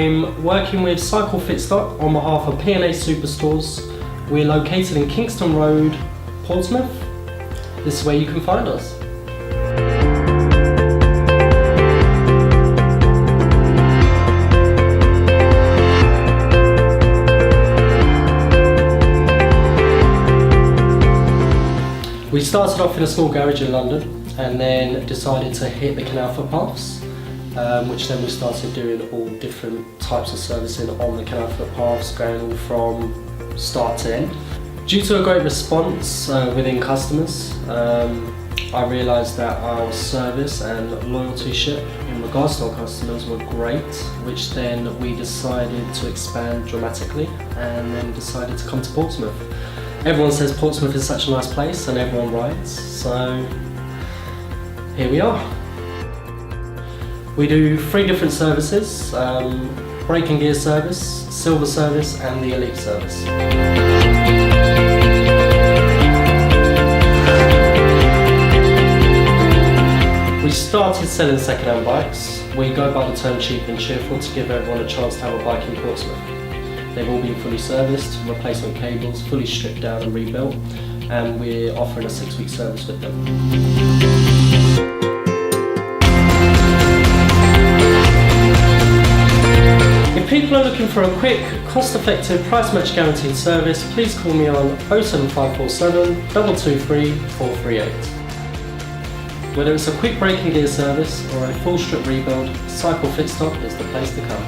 I'm working with Cycle Fit Stock on behalf of P&A Superstores. We're located in Kingston Road, Portsmouth. This is where you can find us. We started off in a small garage in London and then decided to hit the canal footpaths, which then we started doing all different types of servicing on the canal footpaths, going from start to end. Due to a great response within customers, I realised that our service and loyalty ship in regards to our customers were great, which then we decided to expand dramatically and then decided to come to Portsmouth. Everyone says Portsmouth is such a nice place and everyone rides, so here we are. We do 3 different services, brake and gear service, silver service and the elite service. We started selling second-hand bikes. We go by the term cheap and cheerful to give everyone a chance to have a bike in Portsmouth. They've all been fully serviced, replacement cables, fully stripped down and rebuilt, and we're offering a 6-week service with them. If people are looking for a quick, cost-effective, price-match guaranteed service, please call me on 07547 223 438. Whether it's a quick brake and gear service or a full strip rebuild, Cycle Fit Stock is the place to come.